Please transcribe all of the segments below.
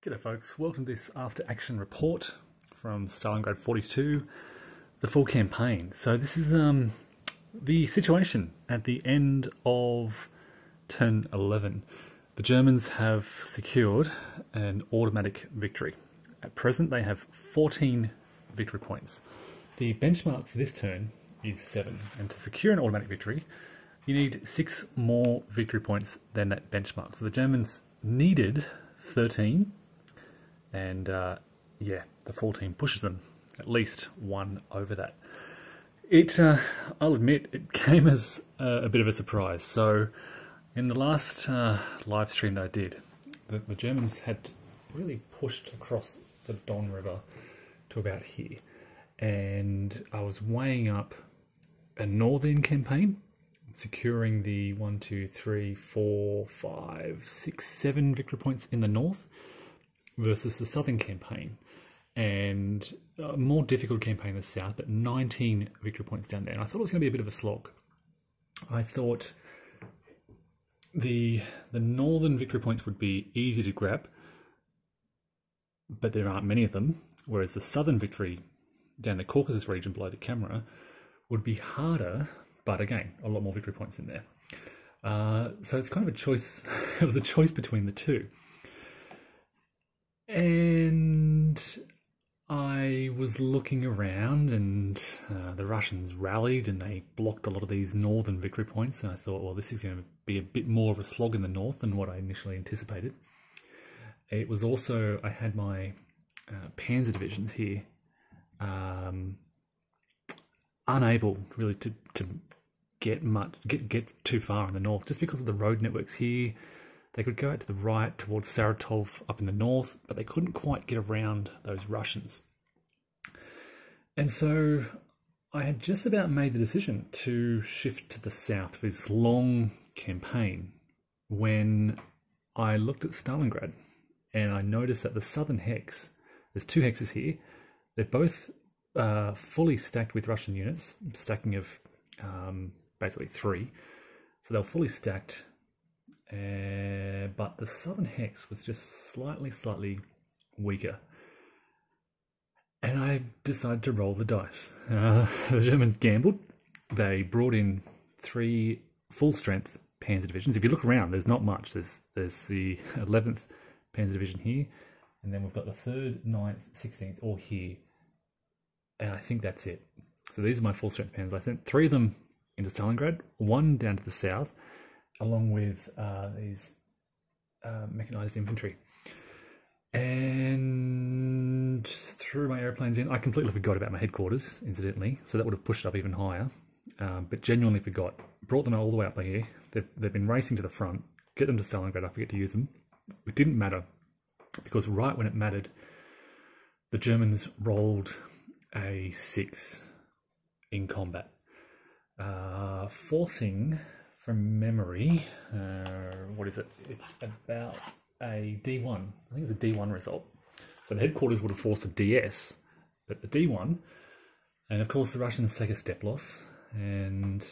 G'day folks, welcome to this after action report from Stalingrad 42, the full campaign. So this is the situation at the end of turn 11. The Germans have secured an automatic victory. At present they have 14 victory points. The benchmark for this turn is 7, and to secure an automatic victory you need 6 more victory points than that benchmark. So the Germans needed 13. And yeah, the 14 pushes them at least 1 over that. I'll admit, it came as a bit of a surprise. So in the last live stream that I did, the Germans had really pushed across the Don River to about here. And I was weighing up a northern campaign, securing the 1, 2, 3, 4, 5, 6, 7 victory points in the north, versus the southern campaign, and a more difficult campaign in the south, but 19 victory points down there. And I thought it was going to be a bit of a slog. I thought the northern victory points would be easy to grab, but there aren't many of them, whereas the southern victory down the Caucasus region below the camera would be harder, but again, a lot more victory points in there. So it's kind of a choice. It was a choice between the two. And I was looking around, and the Russians rallied and they blocked a lot of these northern victory points, and I thought, well, this is going to be a bit more of a slog in the north than what I initially anticipated. It was also, I had my panzer divisions here unable really to get too far in the north, just because of the road networks here. They could go out to the right towards Saratov up in the north, but they couldn't quite get around those Russians. And so I had just about made the decision to shift to the south for this long campaign when I looked at Stalingrad, and I noticed that the southern hex, there's 2 hexes here, they're both fully stacked with Russian units, stacking of basically 3. So they're fully stacked. But the southern hex was just slightly weaker, and I decided to roll the dice. The Germans gambled. They brought in 3 full-strength panzer divisions. If you look around, there's not much. There's the 11th panzer division here, and then we've got the 3rd, 9th, 16th all here, and I think that's it. So these are my full-strength panzers. I sent 3 of them into Stalingrad, 1 down to the south, along with these mechanized infantry. And threw my airplanes in. I completely forgot about my headquarters, incidentally, so that would have pushed up even higher, but genuinely forgot. Brought them all the way up by here. They've been racing to the front. Get them to Stalingrad, I forget to use them. It didn't matter, because right when it mattered, the Germans rolled a 6 in combat, forcing, from memory, what is it? It's about a D1. I think it's a D1 result. So the headquarters would have forced a DS, but a D1, and of course the Russians take a step loss, and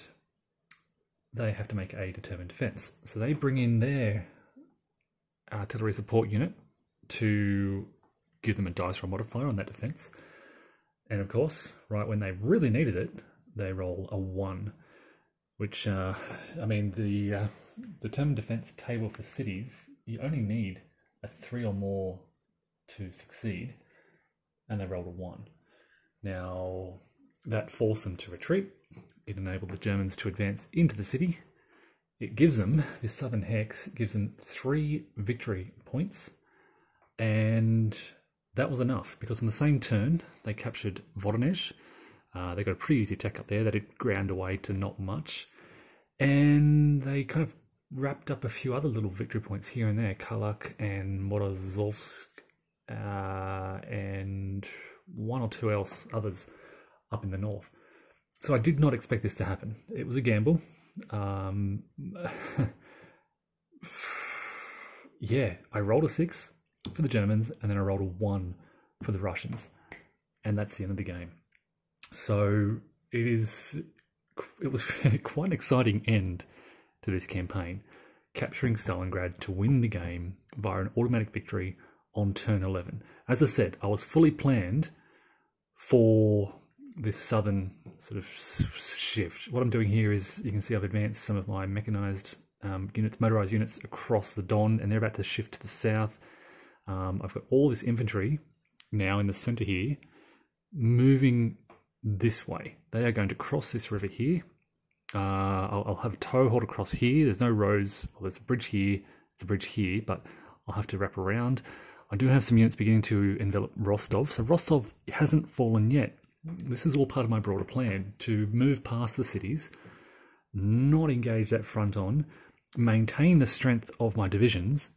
they have to make a determined defense. So they bring in their artillery support unit to give them a dice roll modifier on that defense. And of course, right when they really needed it, they roll a 1. Which, I mean, the determined defense table for cities, you only need a 3 or more to succeed, and they rolled a 1. Now, that forced them to retreat. It enabled the Germans to advance into the city. It gives them, this southern hex, gives them 3 victory points, and that was enough, because on the same turn, they captured Voronezh. They got a pretty easy attack up there. They did ground away to not much. And they kind of wrapped up a few other little victory points here and there. Kalak and Morozovsk, and 1 or 2 others up in the north. So I did not expect this to happen. It was a gamble. Yeah, I rolled a 6 for the Germans, and then I rolled a 1 for the Russians. And that's the end of the game. So it was quite an exciting end to this campaign, capturing Stalingrad to win the game via an automatic victory on turn 11. As I said, I was fully planned for this southern sort of shift. What I'm doing here is, you can see I've advanced some of my mechanized units, motorized units across the Don, and they're about to shift to the south. I've got all this infantry now in the center here, moving this way. They are going to cross this river here. I'll have a tow hold across here. There's no roads. Well, there's a bridge here. There's a bridge here, but I'll have to wrap around. I do have some units beginning to envelop Rostov. So Rostov hasn't fallen yet. This is all part of my broader plan to move past the cities, not engage that front on, maintain the strength of my divisions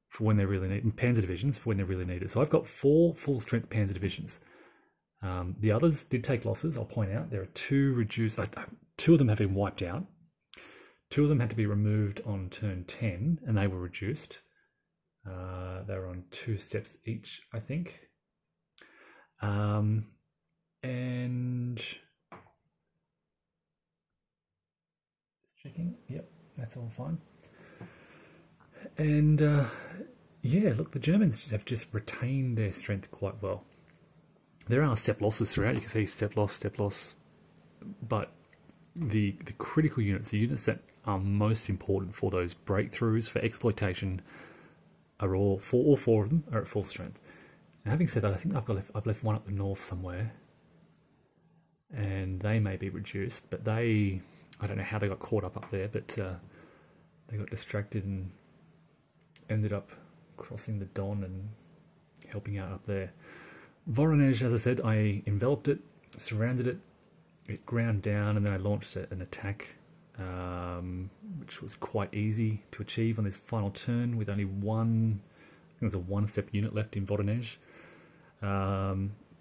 for when they're really needed, panzer divisions for when they're really needed. So I've got 4 full strength panzer divisions. The others did take losses. I'll point out there are 2 reduced. 2 of them have been wiped out. 2 of them had to be removed on turn 10, and they were reduced. They were on 2 steps each, I think. And just checking. Yep, that's all fine. And yeah, look, the Germans have just retained their strength quite well. There are step losses throughout. You can see step loss, but the critical units, the units that are most important for those breakthroughs, for exploitation, are all 4 of them are at full strength. Now, having said that, I think I've left one up the north somewhere, and they may be reduced, but I don't know how they got caught up there, but they got distracted and ended up crossing the Don and helping out up there. Voronezh, as I said, I enveloped it, surrounded it, it ground down, and then I launched an attack, which was quite easy to achieve on this final turn with only one, I think there's a 1-step unit left in Voronezh.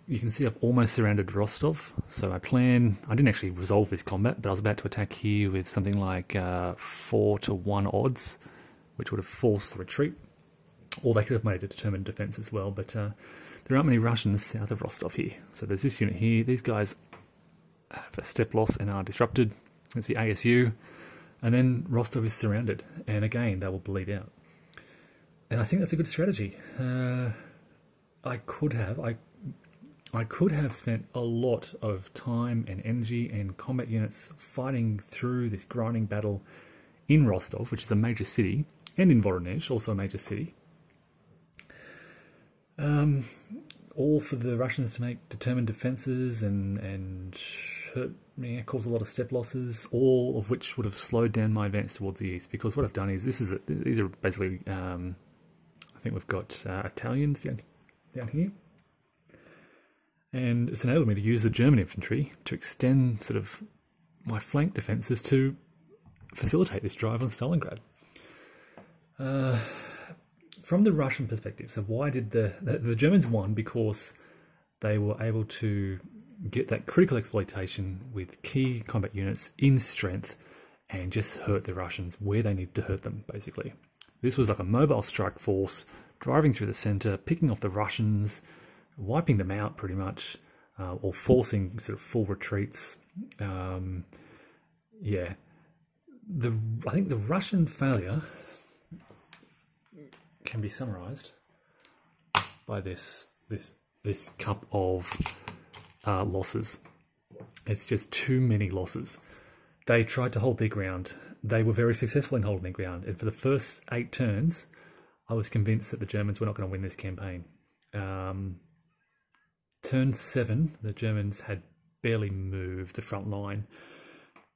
You can see I've almost surrounded Rostov, so I didn't actually resolve this combat, but I was about to attack here with something like 4-to-1 odds, which would have forced the retreat, or they could have made a determined defense as well, but there aren't many Russians south of Rostov here. So there's this unit here. These guys have a step loss and are disrupted. There's the ASU. And then Rostov is surrounded. And again, they will bleed out. And I think that's a good strategy. I could have spent a lot of time and energy and combat units fighting through this grinding battle in Rostov, which is a major city, and in Voronezh, also a major city. All for the Russians to make determined defences and hurt, cause a lot of step losses, all of which would have slowed down my advance towards the east. Because what I've done is, these are basically, I think we've got Italians down here, and it's enabled me to use the German infantry to extend sort of my flank defences to facilitate this drive on Stalingrad. From the Russian perspective, so why did the Germans won? Because they were able to get that critical exploitation with key combat units in strength and just hurt the Russians where they needed to hurt them, basically. This was like a mobile strike force driving through the center, picking off the Russians, wiping them out pretty much, or forcing sort of full retreats. Yeah, I think the Russian failure can be summarized by this cup of losses. It's just too many losses. They tried to hold their ground. They were very successful in holding their ground, and for the first 8 turns I was convinced that the Germans were not going to win this campaign. Turn 7, the Germans had barely moved the front line,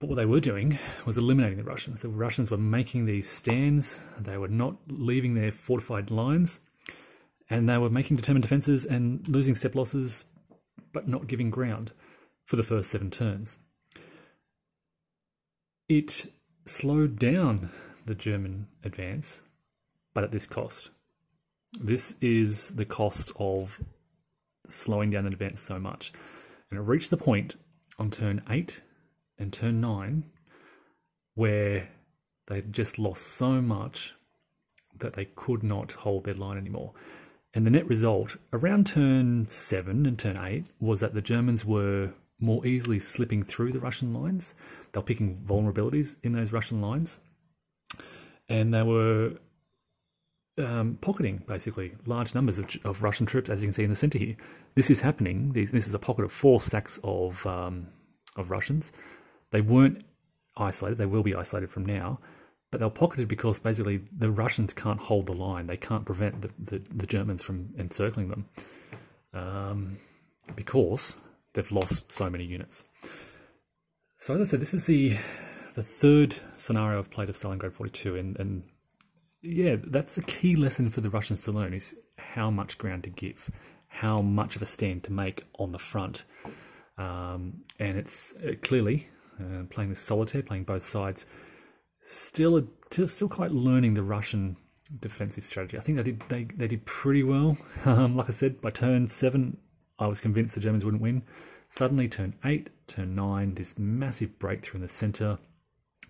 but what they were doing was eliminating the Russians. The Russians were making these stands, they were not leaving their fortified lines, and they were making determined defences and losing step losses, but not giving ground for the first 7 turns. It slowed down the German advance, but at this cost. This is the cost of slowing down the advance so much. And it reached the point on turn 8 and turn 9 where they just lost so much that they could not hold their line anymore. And the net result around turn 7 and turn 8 was that the Germans were more easily slipping through the Russian lines. They were picking vulnerabilities in those Russian lines, and they were pocketing, basically, large numbers of Russian troops, as you can see in the center here. This is happening. This is a pocket of 4 stacks of Russians. They weren't isolated. They will be isolated from now. But they're pocketed because basically the Russians can't hold the line. They can't prevent the Germans from encircling them because they've lost so many units. So as I said, this is the third scenario I've played of Stalingrad 42, and yeah, that's a key lesson for the Russians to learn, is how much ground to give, how much of a stand to make on the front. And it's clearly playing this solitaire, playing both sides, still quite learning the Russian defensive strategy. I think they did pretty well. Like I said, by turn 7, I was convinced the Germans wouldn't win. Suddenly, turn 8, turn 9, this massive breakthrough in the center.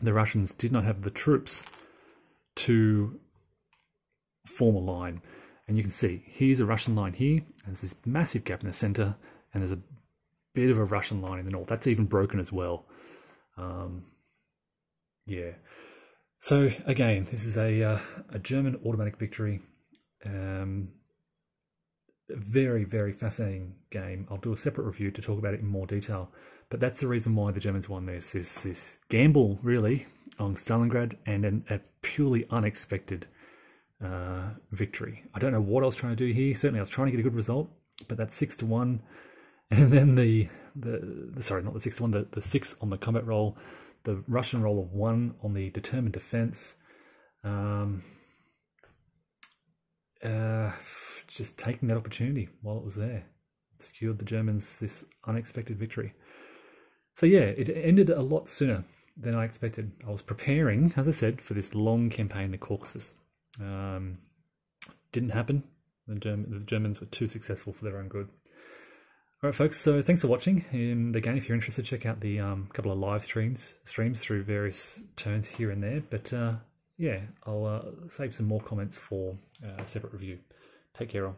The Russians did not have the troops to form a line. And you can see, here's a Russian line here, and there's this massive gap in the center, and there's a bit of a Russian line in the north. That's even broken as well. Yeah. So again, this is a German automatic victory. Very, very fascinating game. I'll do a separate review to talk about it in more detail. But that's the reason why the Germans won this gamble, really, on Stalingrad, and a purely unexpected victory. I don't know what I was trying to do here. Certainly I was trying to get a good result, but that 6-1, and then sorry, not the 6-1, the 6 on the combat roll, the Russian roll of 1 on the determined defense. Just taking that opportunity while it was there, secured the Germans this unexpected victory. So yeah, it ended a lot sooner than I expected. I was preparing, as I said, for this long campaign in the Caucasus. Didn't happen. The Germans were too successful for their own good. All right, folks, so thanks for watching. And again, if you're interested, check out the couple of live streams through various turns here and there. But yeah, I'll save some more comments for a separate review. Take care all.